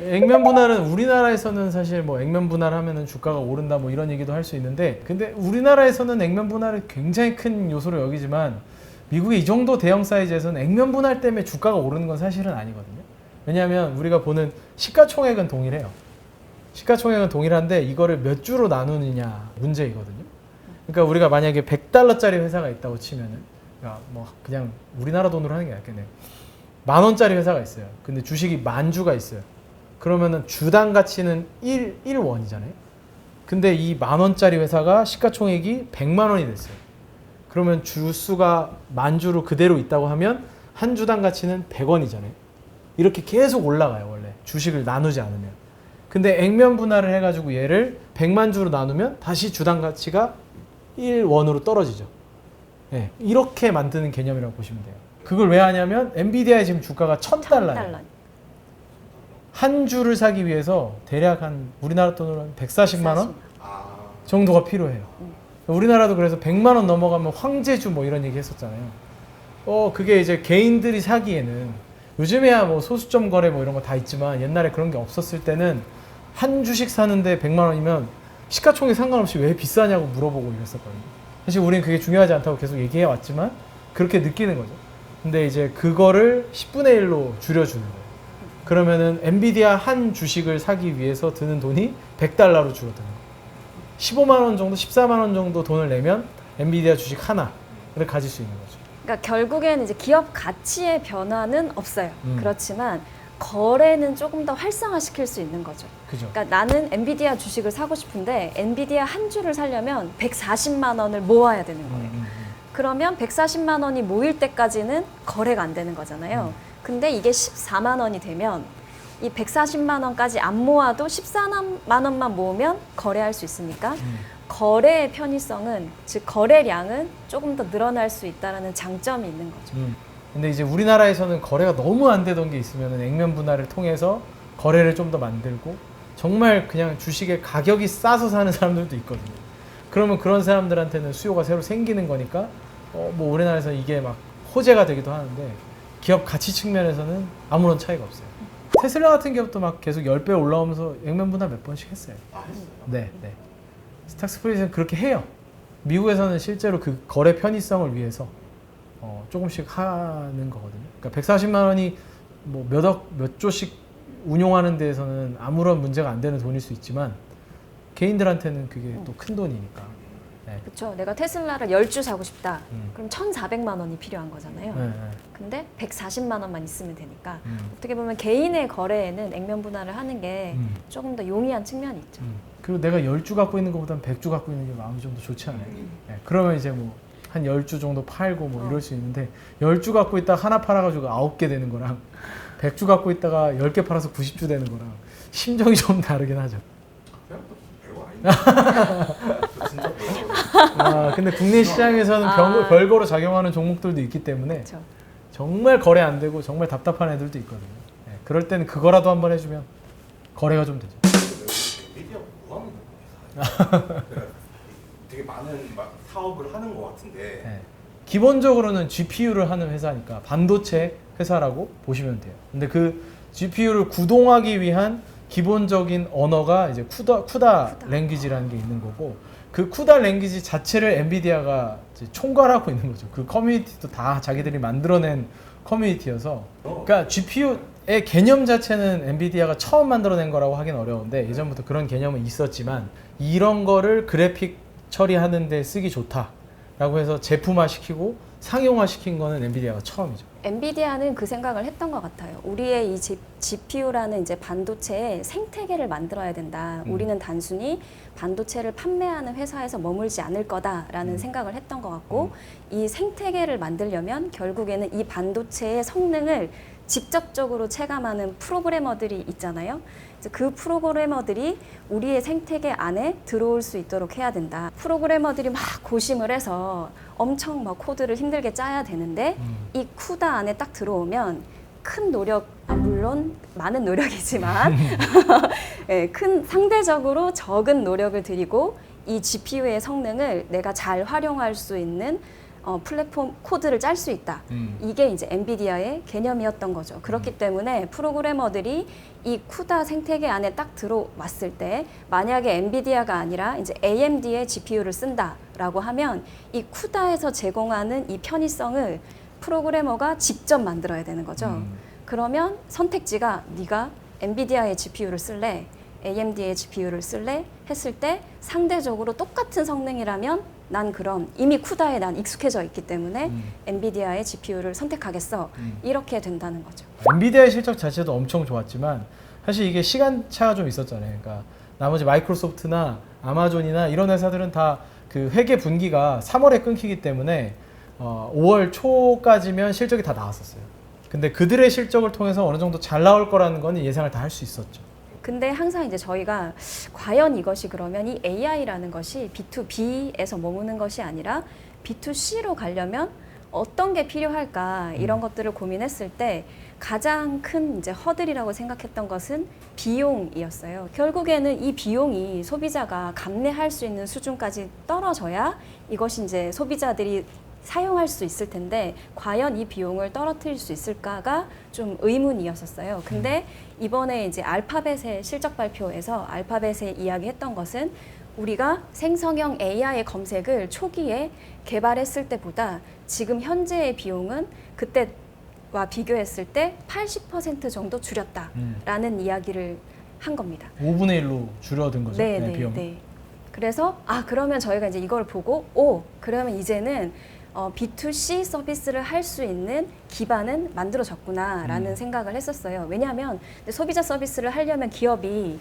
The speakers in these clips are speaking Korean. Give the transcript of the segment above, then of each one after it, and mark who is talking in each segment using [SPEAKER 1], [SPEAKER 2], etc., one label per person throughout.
[SPEAKER 1] 액면 분할은 우리나라에서는 사실 뭐 액면 분할하면은 주가가 오른다 뭐 이런 얘기도 할 수 있는데, 근데 우리나라에서는 액면 분할을 굉장히 큰 요소로 여기지만 미국의 이 정도 대형 사이즈에서는 액면 분할 때문에 주가가 오르는 건 사실은 아니거든요. 왜냐하면 우리가 보는 시가총액은 동일해요. 시가총액은 동일한데 이거를 몇 주로 나누느냐 문제이거든요. 그러니까 우리가 만약에 $100짜리 회사가 있다고 치면은, 그러니까 뭐 그냥 우리나라 돈으로 하는 게 낫겠네요. 10,000원짜리 회사가 있어요. 근데 주식이 10,000주가 있어요. 그러면은 주당 가치는 1원이잖아요. 근데 이 10,000원짜리 회사가 시가총액이 100만 원이 됐어요. 그러면 주수가 10,000주로 그대로 있다고 하면 한 주당 가치는 100원이잖아요. 이렇게 계속 올라가요, 원래. 주식을 나누지 않으면. 근데 액면 분할을 해가지고 얘를 100만 주로 나누면 다시 주당 가치가 1원으로 떨어지죠. 네, 이렇게 만드는 개념이라고 보시면 돼요. 그걸 왜 하냐면 엔비디아의 지금 주가가 $1,000. 한 주를 사기 위해서 대략 한 우리나라 돈으로 한 140만 원 정도가 필요해요. 우리나라도 그래서 100만 원 넘어가면 황제주 뭐 이런 얘기 했었잖아요. 그게 이제 개인들이 사기에는, 요즘에야 뭐 소수점 거래 뭐 이런 거 다 있지만 옛날에 그런 게 없었을 때는 한 주식 사는데 100만 원이면 시가총액 상관없이 왜 비싸냐고 물어보고 이랬었거든요. 사실 우리는 그게 중요하지 않다고 계속 얘기해 왔지만 그렇게 느끼는 거죠. 근데 이제 그거를 10분의 1로 줄여주는 거예요. 그러면은 엔비디아 한 주식을 사기 위해서 드는 돈이 $100로 줄어드는 거예요. 15만 원 정도, 14만 원 정도 돈을 내면 엔비디아 주식 하나를 가질 수 있는 거죠.
[SPEAKER 2] 그러니까 결국에는 이제 기업 가치의 변화는 없어요. 그렇지만 거래는 조금 더 활성화시킬 수 있는 거죠.
[SPEAKER 1] 그죠.
[SPEAKER 2] 그러니까 나는 엔비디아 주식을 사고 싶은데 엔비디아 한 주를 사려면 140만 원을 모아야 되는 거예요. 그러면 140만 원이 모일 때까지는 거래가 안 되는 거잖아요. 근데 이게 14만 원이 되면 이 140만 원까지 안 모아도 14만 원만 모으면 거래할 수 있으니까 거래의 편의성은, 즉 거래량은 조금 더 늘어날 수 있다는 장점이 있는 거죠.
[SPEAKER 1] 근데 이제 우리나라에서는 거래가 너무 안 되던 게 있으면 액면 분할을 통해서 거래를 좀 더 만들고, 정말 그냥 주식의 가격이 싸서 사는 사람들도 있거든요. 그러면 그런 사람들한테는 수요가 새로 생기는 거니까 뭐 우리나라에서 이게 막 호재가 되기도 하는데, 기업 가치 측면에서는 아무런 차이가 없어요. 테슬라 같은 기업도 막 계속 10배 올라오면서 액면 분할 몇 번씩 했어요.
[SPEAKER 3] 했어요?
[SPEAKER 1] 네. 스탁스프릿은 그렇게 해요. 미국에서는 실제로 그 거래 편의성을 위해서 조금씩 하는 거거든요. 그러니까 140만 원이 뭐 몇 조씩 운용하는 데에서는 아무런 문제가 안 되는 돈일 수 있지만 개인들한테는 그게 또 큰 돈이니까. 네.
[SPEAKER 2] 그렇죠. 내가 테슬라를 10주 사고 싶다. 그럼 1,400만 원이 필요한 거잖아요.
[SPEAKER 1] 네.
[SPEAKER 2] 근데 140만 원만 있으면 되니까 어떻게 보면 개인의 거래에는 액면 분할을 하는 게 조금 더 용이한 측면이 있죠.
[SPEAKER 1] 그리고 내가 10주 갖고 있는 것보다는 100주 갖고 있는 게 마음이 좀 더 좋지 않아요? 네. 그러면 이제 뭐 한 10주 정도 팔고 뭐 이럴 수 있는데, 10주 갖고 있다가 하나 팔아가지고 9개 되는 거랑 100주 갖고 있다가 10개 팔아서 90주 되는 거랑 심정이 좀 다르긴 하죠.
[SPEAKER 3] 별거 아니에요. 진짜 별거.
[SPEAKER 1] 근데 국내 시장에서는 별거로 작용하는 종목들도 있기 때문에
[SPEAKER 2] 그렇죠.
[SPEAKER 1] 정말 거래 안 되고 정말 답답한 애들도 있거든요. 네. 그럴 때는 그거라도 한번 해주면 거래가 좀 되죠.
[SPEAKER 3] 엔비디아 뭐 하는 거야? 되게 많은 막 사업을 하는 것 같은데.
[SPEAKER 1] 네. 기본적으로는 GPU를 하는 회사니까 반도체 회사라고 보시면 돼요. 근데 그 GPU를 구동하기 위한 기본적인 언어가 이제 쿠다 랭귀지라는 게 있는 거고, 그 쿠다 랭귀지 자체를 엔비디아가 이제 총괄하고 있는 거죠. 그 커뮤니티도 다 자기들이 만들어낸 커뮤니티여서, 그러니까 GPU의 개념 자체는 엔비디아가 처음 만들어낸 거라고 하긴 어려운데, 예전부터 그런 개념은 있었지만 이런 거를 그래픽 처리하는 데 쓰기 좋다라고 해서 제품화 시키고 상용화 시킨 거는 엔비디아가 처음이죠.
[SPEAKER 2] 엔비디아는 그 생각을 했던 것 같아요. 우리의 이 GPU라는 이제 반도체의 생태계를 만들어야 된다. 우리는 단순히 반도체를 판매하는 회사에서 머물지 않을 거다라는 생각을 했던 것 같고, 이 생태계를 만들려면 결국에는 이 반도체의 성능을 직접적으로 체감하는 프로그래머들이 있잖아요. 그 프로그래머들이 우리의 생태계 안에 들어올 수 있도록 해야 된다. 프로그래머들이 막 고심을 해서 엄청 막 코드를 힘들게 짜야 되는데, 이 쿠다 안에 딱 들어오면 큰 노력, 물론 많은 노력이지만 네, 상대적으로 적은 노력을 들이고 이 GPU의 성능을 내가 잘 활용할 수 있는 플랫폼 코드를 짤 수 있다. 이게 이제 엔비디아의 개념이었던 거죠. 그렇기 때문에 프로그래머들이 이 쿠다 생태계 안에 딱 들어왔을 때 만약에 엔비디아가 아니라 이제 AMD의 GPU를 쓴다라고 하면 이 쿠다에서 제공하는 이 편의성을 프로그래머가 직접 만들어야 되는 거죠. 그러면 선택지가 네가 엔비디아의 GPU를 쓸래, AMD의 GPU를 쓸래 했을 때 상대적으로 똑같은 성능이라면 난 그럼 이미 쿠다에 난 익숙해져 있기 때문에 엔비디아의 GPU를 선택하겠어. 이렇게 된다는 거죠.
[SPEAKER 1] 엔비디아의 실적 자체도 엄청 좋았지만 사실 이게 시간차가 좀 있었잖아요. 그러니까 나머지 마이크로소프트나 아마존이나 이런 회사들은 다 그 회계 분기가 3월에 끊기기 때문에 5월 초까지면 실적이 다 나왔었어요. 근데 그들의 실적을 통해서 어느 정도 잘 나올 거라는 건 예상을 다 할 수 있었죠.
[SPEAKER 2] 근데 항상 이제 저희가 과연 이것이 그러면 이 AI라는 것이 B2B에서 머무는 것이 아니라 B2C로 가려면 어떤 게 필요할까 이런 것들을 고민했을 때 가장 큰 이제 허들이라고 생각했던 것은 비용이었어요. 결국에는 이 비용이 소비자가 감내할 수 있는 수준까지 떨어져야 이것이 이제 소비자들이 사용할 수 있을 텐데 과연 이 비용을 떨어뜨릴 수 있을까가 좀 의문이었었어요. 근데 이번에 이제 알파벳의 실적 발표에서 알파벳에 이야기했던 것은 우리가 생성형 AI 검색을 초기에 개발했을 때보다 지금 현재의 비용은 그때와 비교했을 때 80% 정도 줄였다라는 이야기를 한 겁니다.
[SPEAKER 1] 5분의 1로 줄어든 거죠.
[SPEAKER 2] 네,
[SPEAKER 1] 비용.
[SPEAKER 2] 네. 그래서 그러면 저희가 이제 이걸 보고 그러면 이제는 B2C 서비스를 할 수 있는 기반은 만들어졌구나라는 생각을 했었어요. 왜냐하면 소비자 서비스를 하려면 기업이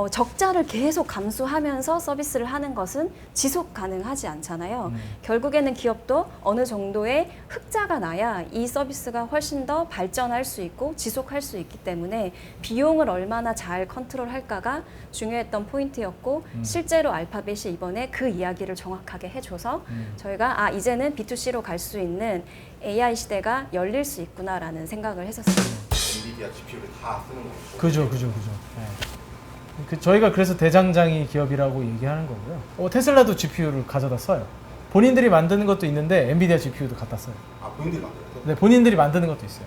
[SPEAKER 2] 적자를 계속 감수하면서 서비스를 하는 것은 지속 가능하지 않잖아요. 결국에는 기업도 어느 정도의 흑자가 나야 이 서비스가 훨씬 더 발전할 수 있고 지속할 수 있기 때문에 비용을 얼마나 잘 컨트롤할까가 중요했던 포인트였고 실제로 알파벳이 이번에 그 이야기를 정확하게 해줘서 저희가 이제는 B2C로 갈 수 있는 AI 시대가 열릴 수 있구나라는 생각을 했었어요.
[SPEAKER 3] 엔비디아 GPU를 다 쓰는 거죠.
[SPEAKER 1] 그죠. 네. 저희가 그래서 대장장이 기업이라고 얘기하는 거고요. 테슬라도 GPU를 가져다 써요. 본인들이 만드는 것도 있는데 엔비디아 GPU도 갖다 써요.
[SPEAKER 3] 본인들이 만들었어요?
[SPEAKER 1] 네, 본인들이 만드는 것도 있어요.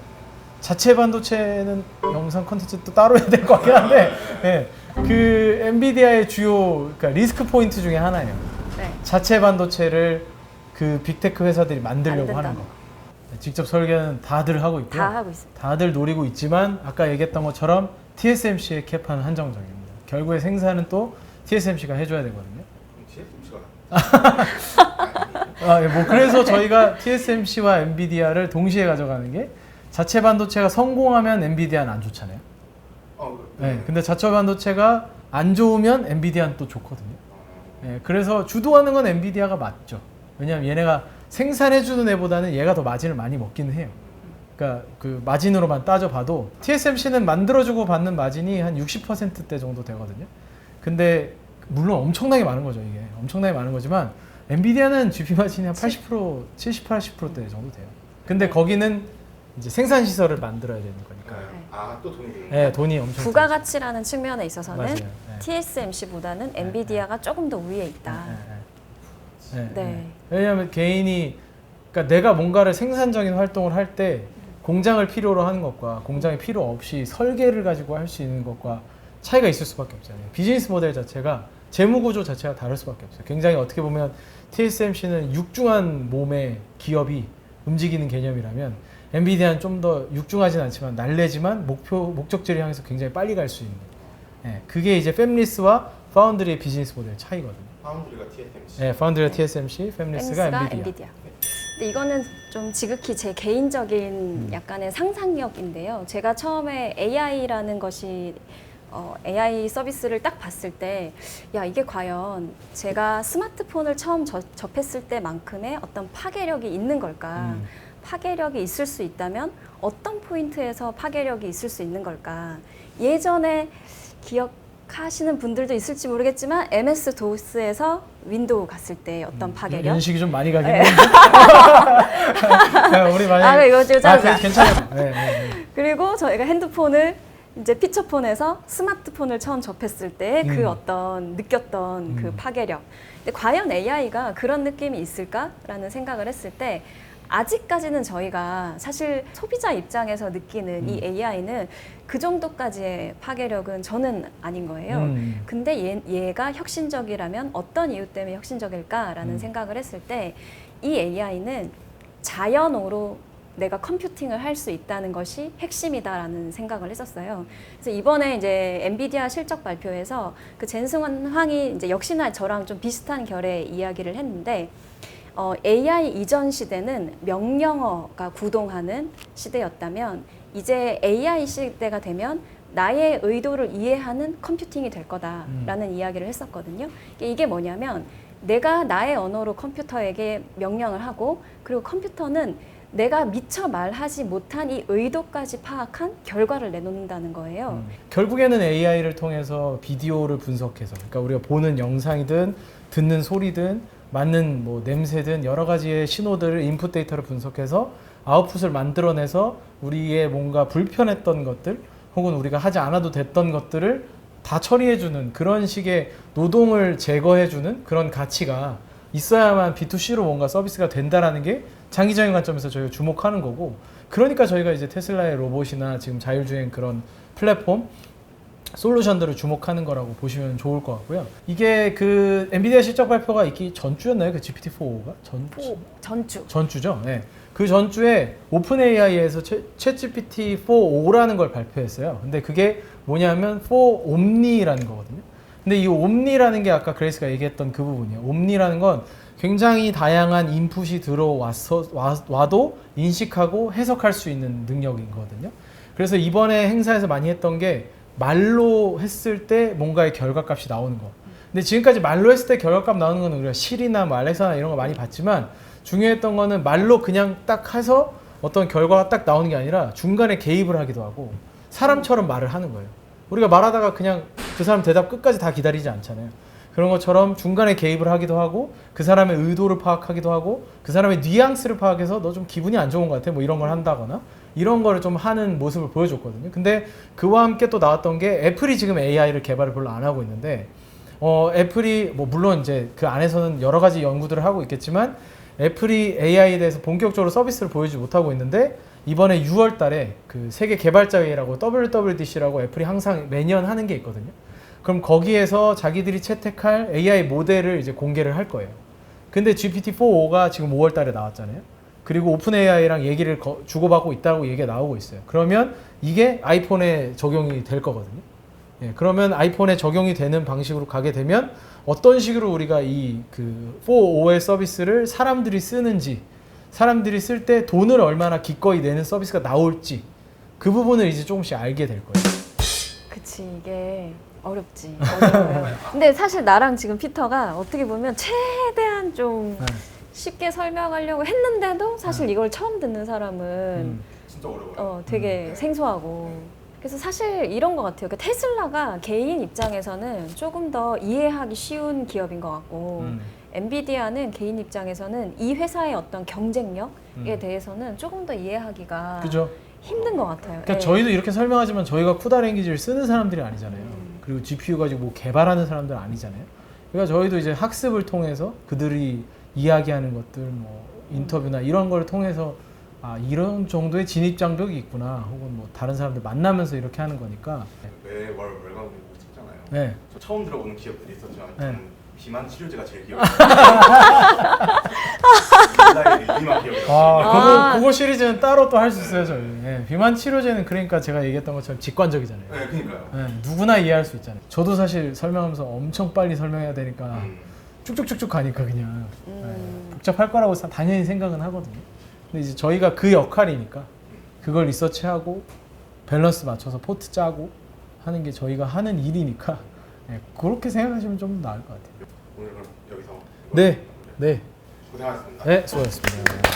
[SPEAKER 1] 자체 반도체는 영상 콘텐츠 또 따로 해야 될 것 같긴 한데 네, 그 엔비디아의 주요 그러니까 리스크 포인트 중에 하나예요.
[SPEAKER 2] 네.
[SPEAKER 1] 자체 반도체를 그 빅테크 회사들이 만들려고
[SPEAKER 2] 만든다.
[SPEAKER 1] 하는 거. 직접 설계는 다들 하고 있고요.
[SPEAKER 2] 다 하고 있습니다.
[SPEAKER 1] 다들 노리고 있지만 아까 얘기했던 것처럼 TSMC의 캐파는 한정적입니다. 결국에 생산은 또 TSMC가 해줘야 되거든요. TSMC가 그래서 저희가 TSMC와 엔비디아를 동시에 가져가는 게 자체 반도체가 성공하면 엔비디아는 안 좋잖아요. 네, 근데 자체 반도체가 안 좋으면 엔비디아는 또 좋거든요. 네, 그래서 주도하는 건 엔비디아가 맞죠. 왜냐하면 얘네가 생산해주는 애보다는 얘가 더 마진을 많이 먹기는 해요. 그러니까 그 마진으로만 따져봐도 TSMC는 만들어주고 받는 마진이 한 60%대 정도 되거든요. 근데 물론 엄청나게 많은 거죠. 이게 엄청나게 많은 거지만 엔비디아는 GP 마진이 한 80%, 70, 80%대 정도 돼요. 근데 거기는 이제 생산 시설을 만들어야 되는 거니까.
[SPEAKER 3] 또 돈이 드는
[SPEAKER 1] 네, 돈이 엄청
[SPEAKER 2] 부가가치라는 측면에 있어서는
[SPEAKER 1] 맞아요. 네.
[SPEAKER 2] TSMC보다는 엔비디아가 조금 더 위에 있다. 네.
[SPEAKER 1] 왜냐하면 개인이 그러니까 내가 뭔가를 생산적인 활동을 할 때 공장을 필요로 하는 것과 공장이 필요 없이 설계를 가지고 할 수 있는 것과 차이가 있을 수밖에 없잖아요. 비즈니스 모델 자체가 재무 구조 자체가 다를 수밖에 없어요. 굉장히 어떻게 보면 TSMC는 육중한 몸의 기업이 움직이는 개념이라면 엔비디아는 좀 더 육중하진 않지만 날래지만 목적지를 향해서 굉장히 빨리 갈 수 있는. 그게 이제 팹리스와 파운드리의 비즈니스 모델 차이거든요.
[SPEAKER 3] 파운드리가 TSMC.
[SPEAKER 1] 네, 파운드리가 TSMC, 팹리스가 엔비디아.
[SPEAKER 2] 근데 이거는 좀 지극히 제 개인적인 약간의 상상력인데요. 제가 처음에 AI라는 것이 AI 서비스를 딱 봤을 때, 이게 과연 제가 스마트폰을 처음 접했을 때만큼의 어떤 파괴력이 있는 걸까? 파괴력이 있을 수 있다면 어떤 포인트에서 파괴력이 있을 수 있는 걸까? 예전에 기억하시는 분들도 있을지 모르겠지만 MS-DOS에서 윈도우 갔을 때 어떤 파괴력?
[SPEAKER 1] 연식이 좀 많이 가긴 했는데 우리 많이
[SPEAKER 2] 이거 좀 짧다.
[SPEAKER 1] 괜찮아요. 네.
[SPEAKER 2] 그리고 저희가 핸드폰을 이제 피처폰에서 스마트폰을 처음 접했을 때 그 어떤 느꼈던 그 파괴력. 근데 과연 AI가 그런 느낌이 있을까라는 생각을 했을 때 아직까지는 저희가 사실 소비자 입장에서 느끼는 이 AI는 그 정도까지의 파괴력은 저는 아닌 거예요. 근데 얘가 혁신적이라면 어떤 이유 때문에 혁신적일까라는 생각을 했을 때 이 AI는 자연어로 내가 컴퓨팅을 할 수 있다는 것이 핵심이다라는 생각을 했었어요. 그래서 이번에 이제 엔비디아 실적 발표에서 그 젠승환 황이 이제 역시나 저랑 좀 비슷한 결의 이야기를 했는데 AI 이전 시대는 명령어가 구동하는 시대였다면 이제 AI 시대가 되면 나의 의도를 이해하는 컴퓨팅이 될 거다라는 이야기를 했었거든요. 이게 뭐냐면 내가 나의 언어로 컴퓨터에게 명령을 하고 그리고 컴퓨터는 내가 미처 말하지 못한 이 의도까지 파악한 결과를 내놓는다는 거예요.
[SPEAKER 1] 결국에는 AI를 통해서 비디오를 분석해서, 그러니까 우리가 보는 영상이든 듣는 소리든 맞는 뭐 냄새든 여러 가지의 신호들을 인풋 데이터를 분석해서 아웃풋을 만들어내서 우리의 뭔가 불편했던 것들 혹은 우리가 하지 않아도 됐던 것들을 다 처리해주는 그런 식의 노동을 제거해주는 그런 가치가 있어야만 B2C로 뭔가 서비스가 된다라는 게 장기적인 관점에서 저희가 주목하는 거고, 그러니까 저희가 이제 테슬라의 로봇이나 지금 자율주행 그런 플랫폼 솔루션들을 주목하는 거라고 보시면 좋을 것 같고요. 이게 그 엔비디아 실적 발표가 있기 전주였나요? 그 GPT-4가? 전주죠. 네. 그 전주에 오픈 AI에서 챗GPT-4.5라는 걸 발표했어요. 근데 그게 뭐냐면 4옴니라는 거거든요. 근데 이 옴니라는 게 아까 그레이스가 얘기했던 그 부분이에요. 옴니라는 건 굉장히 다양한 인풋이 들어와도 인식하고 해석할 수 있는 능력이거든요. 그래서 이번에 행사에서 많이 했던 게 말로 했을 때 뭔가의 결과값이 나오는 거. 근데 지금까지 말로 했을 때 결과값 나오는 건 우리가 실이나 뭐 알렉사나 이런 거 많이 봤지만 중요했던 거는 말로 그냥 딱 해서 어떤 결과가 딱 나오는 게 아니라 중간에 개입을 하기도 하고 사람처럼 말을 하는 거예요. 우리가 말하다가 그냥 그 사람 대답 끝까지 다 기다리지 않잖아요. 그런 것처럼 중간에 개입을 하기도 하고 그 사람의 의도를 파악하기도 하고 그 사람의 뉘앙스를 파악해서 너 좀 기분이 안 좋은 것 같아 뭐 이런 걸 한다거나 이런 거를 좀 하는 모습을 보여줬거든요. 근데 그와 함께 또 나왔던 게 애플이 지금 AI를 개발을 별로 안 하고 있는데 애플이 뭐 물론 이제 그 안에서는 여러 가지 연구들을 하고 있겠지만 애플이 AI에 대해서 본격적으로 서비스를 보여주지 못하고 있는데 이번에 6월 달에 그 세계 개발자회의라고 WWDC라고 애플이 항상 매년 하는 게 있거든요. 그럼 거기에서 자기들이 채택할 AI 모델을 이제 공개를 할 거예요. 근데 GPT-4.5가 지금 5월 달에 나왔잖아요. 그리고 오픈 AI랑 얘기를 주고받고 있다고 얘기가 나오고 있어요. 그러면 이게 아이폰에 적용이 될 거거든요. 예, 그러면 아이폰에 적용이 되는 방식으로 가게 되면 어떤 식으로 우리가 이 그 4.5의 서비스를 사람들이 쓰는지, 사람들이 쓸 때 돈을 얼마나 기꺼이 내는 서비스가 나올지 그 부분을 이제 조금씩 알게 될 거예요.
[SPEAKER 2] 그치, 이게 어렵지. 어려워요. 근데 사실 나랑 지금 피터가 어떻게 보면 최대한 좀 쉽게 설명하려고 했는데도 사실 이걸 처음 듣는 사람은
[SPEAKER 3] 진짜 어려워요.
[SPEAKER 2] 되게 생소하고. 그래서 사실 이런 것 같아요. 그러니까 테슬라가 개인 입장에서는 조금 더 이해하기 쉬운 기업인 것 같고 엔비디아는 개인 입장에서는 이 회사의 어떤 경쟁력에 대해서는 조금 더 이해하기가
[SPEAKER 1] 그죠?
[SPEAKER 2] 힘든 것 같아요.
[SPEAKER 1] 그러니까 저희도 이렇게 설명하지만 저희가 쿠다 랭귀지를 쓰는 사람들이 아니잖아요. 그리고 GPU 가지고 뭐 개발하는 사람들 아니잖아요. 그러니까 저희도 이제 학습을 통해서 그들이 이야기하는 것들, 뭐 인터뷰나 이런 걸 통해서 아 이런 정도의 진입 장벽이 있구나, 혹은 뭐 다른 사람들 만나면서 이렇게 하는 거니까.
[SPEAKER 3] 매월 월간으로 찍잖아요.
[SPEAKER 1] 네.
[SPEAKER 3] 저 처음 들어보는 기업들이 있었지만
[SPEAKER 1] 네.
[SPEAKER 3] 저는 비만 치료제가 제일 기억나요. 비만 기억이요.
[SPEAKER 1] 그거 시리즈는 따로 또 할 수 있어요, 저희. 예, 비만 치료제는 그러니까 제가 얘기했던 것처럼 직관적이잖아요.
[SPEAKER 3] 네, 그러니까요.
[SPEAKER 1] 예, 누구나 이해할 수 있잖아요. 저도 사실 설명하면서 엄청 빨리 설명해야 되니까 쭉쭉쭉쭉 가니까 그냥 복잡할 거라고 당연히 생각은 하거든요. 근데 이제 저희가 그 역할이니까 그걸 리서치하고 밸런스 맞춰서 포트 짜고 하는 게 저희가 하는 일이니까 예, 그렇게 생각하시면 좀 나을 것 같아요.
[SPEAKER 3] 오늘 그럼 여기서
[SPEAKER 1] 네, 네,
[SPEAKER 3] 고생하셨습니다.
[SPEAKER 1] 네, 수고하셨습니다.